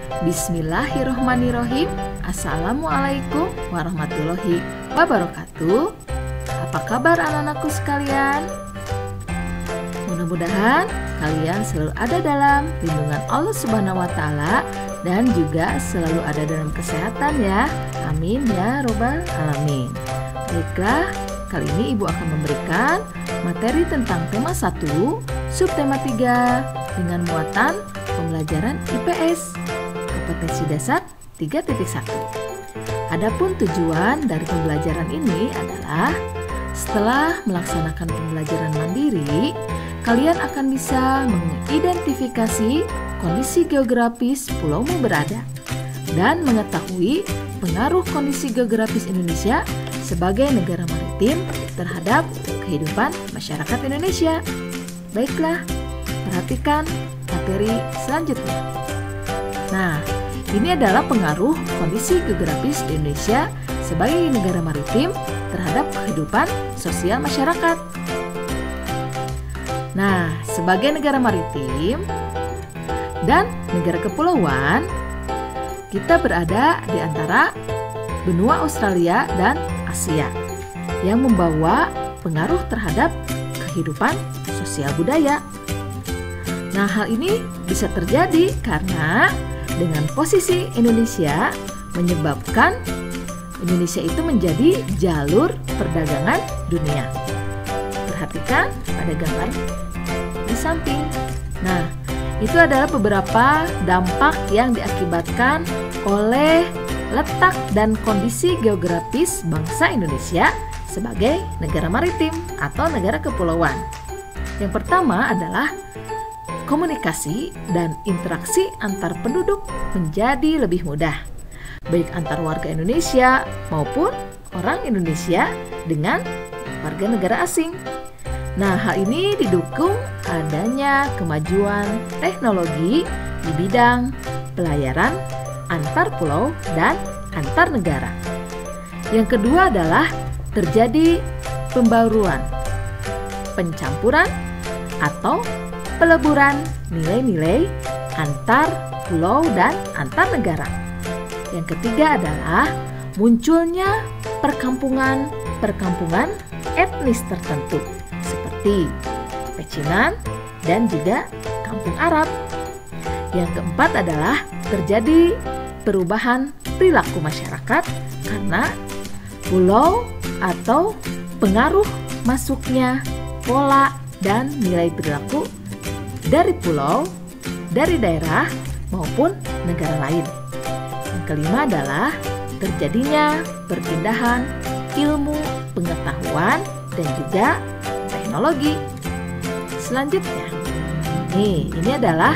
Bismillahirrohmanirrohim. Assalamualaikum warahmatullahi wabarakatuh. Apa kabar anak-anakku sekalian? Mudah-mudahan kalian selalu ada dalam lindungan Allah Subhanahu wa Ta'ala dan juga selalu ada dalam kesehatan ya. Amin ya robbal alamin. Baiklah, kali ini Ibu akan memberikan materi tentang tema 1, subtema 3 dengan muatan pembelajaran IPS kompetensi dasar 3.1. Adapun tujuan dari pembelajaran ini adalah setelah melaksanakan pembelajaran mandiri, kalian akan bisa mengidentifikasi kondisi geografis pulaumu berada dan mengetahui pengaruh kondisi geografis Indonesia sebagai negara maritim terhadap kehidupan masyarakat Indonesia. Baiklah, perhatikan materi selanjutnya. Nah, ini adalah pengaruh kondisi geografis di Indonesia sebagai negara maritim terhadap kehidupan sosial masyarakat. Nah, sebagai negara maritim dan negara kepulauan, kita berada di antara benua Australia dan Asia yang membawa pengaruh terhadap kehidupan sosial budaya. Nah, hal ini bisa terjadi karena dengan posisi Indonesia menyebabkan Indonesia itu menjadi jalur perdagangan dunia. Perhatikan pada gambar di samping. Nah, itu adalah beberapa dampak yang diakibatkan oleh letak dan kondisi geografis bangsa Indonesia sebagai negara maritim atau negara kepulauan. Yang pertama adalah komunikasi dan interaksi antar penduduk menjadi lebih mudah, baik antar warga Indonesia maupun orang Indonesia dengan warga negara asing. Nah, hal ini didukung adanya kemajuan teknologi di bidang pelayaran antar pulau dan antar negara. Yang kedua adalah terjadi pembaruan, pencampuran atau peleburan nilai-nilai antar pulau dan antar negara. Yang ketiga adalah munculnya perkampungan etnis tertentu seperti Pecinan dan juga Kampung Arab. Yang keempat adalah terjadi perubahan perilaku masyarakat karena pulau atau pengaruh masuknya pola dan nilai perilaku dari pulau, dari daerah maupun negara lain. Yang kelima adalah terjadinya perpindahan ilmu, pengetahuan, dan juga teknologi. Selanjutnya, ini adalah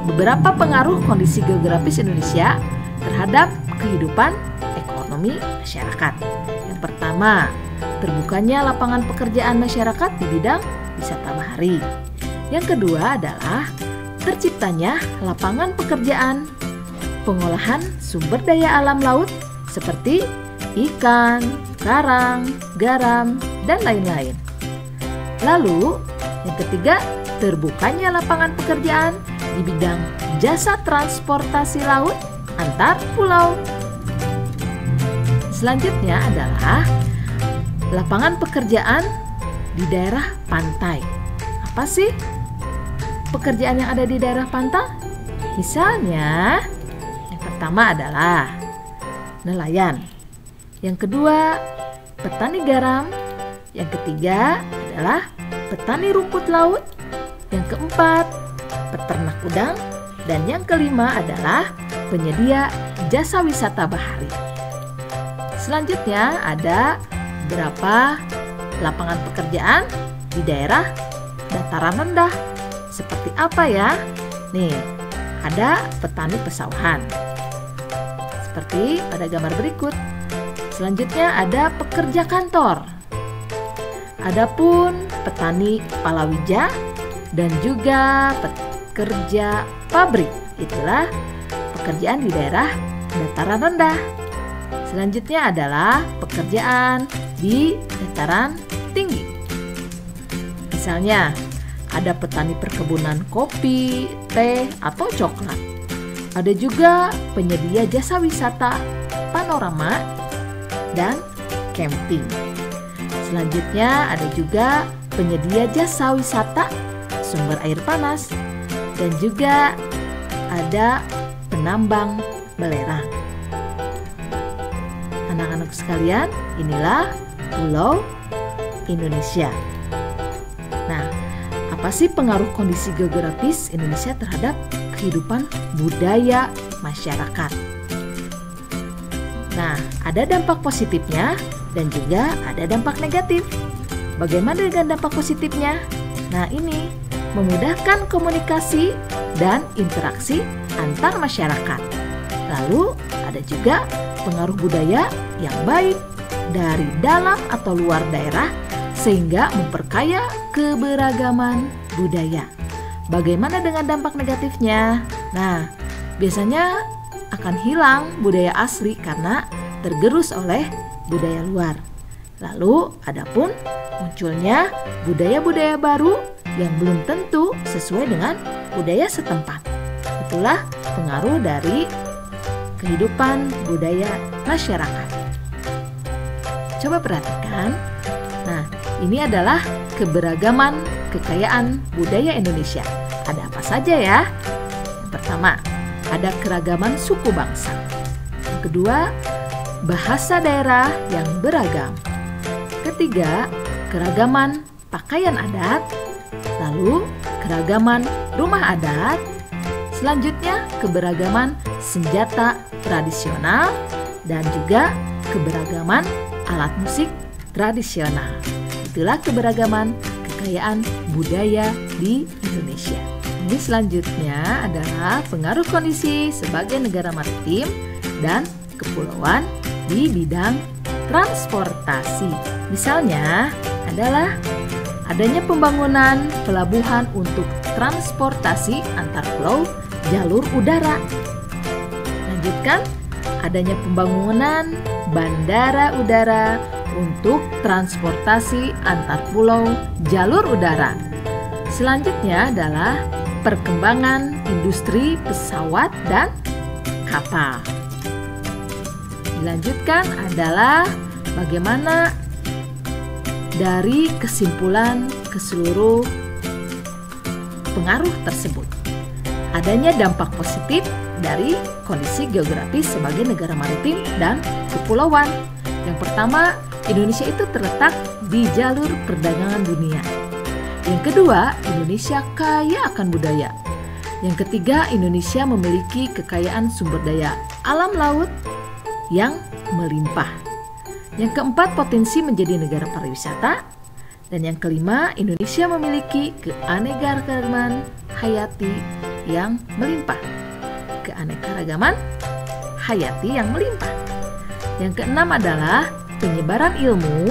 beberapa pengaruh kondisi geografis Indonesia terhadap kehidupan ekonomi masyarakat. Yang pertama, terbukanya lapangan pekerjaan masyarakat di bidang wisata bahari. Yang kedua adalah terciptanya lapangan pekerjaan pengolahan sumber daya alam laut seperti ikan, karang, garam, dan lain-lain. Lalu, yang ketiga, terbukanya lapangan pekerjaan di bidang jasa transportasi laut antar pulau. Selanjutnya adalah lapangan pekerjaan di daerah pantai. Apa sih pekerjaan yang ada di daerah pantai? Misalnya, yang pertama adalah nelayan. Yang kedua, petani garam. Yang ketiga adalah petani rumput laut. Yang keempat, peternak udang. Dan yang kelima adalah penyedia jasa wisata bahari. Selanjutnya ada beberapa lapangan pekerjaan di daerah dataran rendah. Seperti apa ya? Nih, ada petani pesawahan. Seperti pada gambar berikut. Selanjutnya ada pekerja kantor. Adapun petani palawija dan juga pekerja pabrik. Itulah pekerjaan di daerah dataran rendah. Selanjutnya adalah pekerjaan di dataran tinggi. Misalnya, ada petani perkebunan kopi, teh, atau coklat. Ada juga penyedia jasa wisata, panorama, dan camping. Selanjutnya ada juga penyedia jasa wisata, sumber air panas, dan juga ada penambang belerang. Anak-anak sekalian, inilah Pulau Indonesia. Nah, apa sih pengaruh kondisi geografis Indonesia terhadap kehidupan budaya masyarakat? Nah, ada dampak positifnya dan juga ada dampak negatif. Bagaimana dengan dampak positifnya? Nah, ini memudahkan komunikasi dan interaksi antar masyarakat. Lalu, ada juga pengaruh budaya yang baik dari dalam atau luar daerah sehingga memperkaya keberagaman budaya. Bagaimana dengan dampak negatifnya? Nah, biasanya akan hilang budaya asli karena tergerus oleh budaya luar. Lalu, adapun munculnya budaya-budaya baru yang belum tentu sesuai dengan budaya setempat. Itulah pengaruh dari kehidupan budaya masyarakat. Coba perhatikan. Nah, ini adalah keberagaman kekayaan budaya Indonesia. Ada apa saja ya? Yang pertama, ada keragaman suku bangsa. Yang kedua, bahasa daerah yang beragam. Ketiga, keragaman pakaian adat. Lalu, keragaman rumah adat. Selanjutnya, keberagaman senjata tradisional dan juga keberagaman alat musik tradisional. Itulah keberagaman kekayaan budaya di Indonesia. Ini selanjutnya adalah pengaruh kondisi sebagai negara maritim dan kepulauan di bidang transportasi. Misalnya adalah adanya pembangunan pelabuhan untuk transportasi antar pulau jalur udara. Lanjutkan, adanya pembangunan bandara udara untuk transportasi antar pulau jalur udara. Selanjutnya adalah perkembangan industri pesawat dan kapal. Dilanjutkan adalah bagaimana dari kesimpulan ke seluruh pengaruh tersebut. Adanya dampak positif dari kondisi geografis sebagai negara maritim dan kepulauan. Yang pertama, Indonesia itu terletak di jalur perdagangan dunia. Yang kedua, Indonesia kaya akan budaya. Yang ketiga, Indonesia memiliki kekayaan sumber daya alam laut yang melimpah. Yang keempat, potensi menjadi negara pariwisata. Dan yang kelima, Indonesia memiliki keanekaragaman hayati yang melimpah. Keanekaragaman hayati yang melimpah. Yang keenam adalah penyebaran ilmu,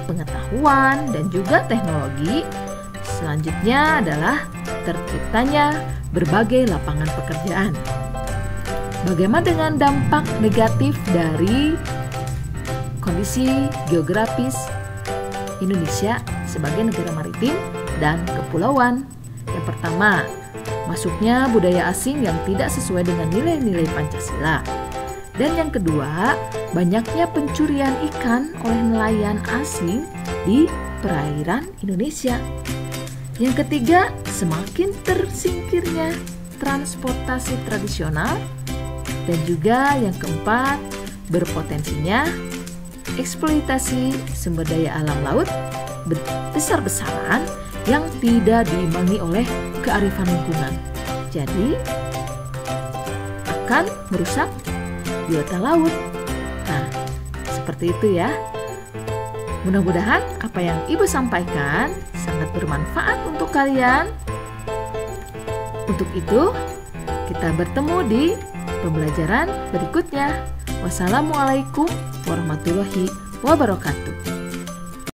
pengetahuan, dan juga teknologi. Selanjutnya adalah terciptanya berbagai lapangan pekerjaan. Bagaimana dengan dampak negatif dari kondisi geografis Indonesia sebagai negara maritim dan kepulauan? Yang pertama, masuknya budaya asing yang tidak sesuai dengan nilai-nilai Pancasila. Dan yang kedua, banyaknya pencurian ikan oleh nelayan asing di perairan Indonesia. Yang ketiga, semakin tersingkirnya transportasi tradisional. Dan juga yang keempat, berpotensinya eksploitasi sumber daya alam laut besar-besaran yang tidak diimbangi oleh kearifan lingkungan. Jadi, akan merusak biota laut. Nah, seperti itu ya. Mudah-mudahan apa yang Ibu sampaikan sangat bermanfaat untuk kalian. Untuk itu, kita bertemu di pembelajaran berikutnya. Wassalamualaikum warahmatullahi wabarakatuh.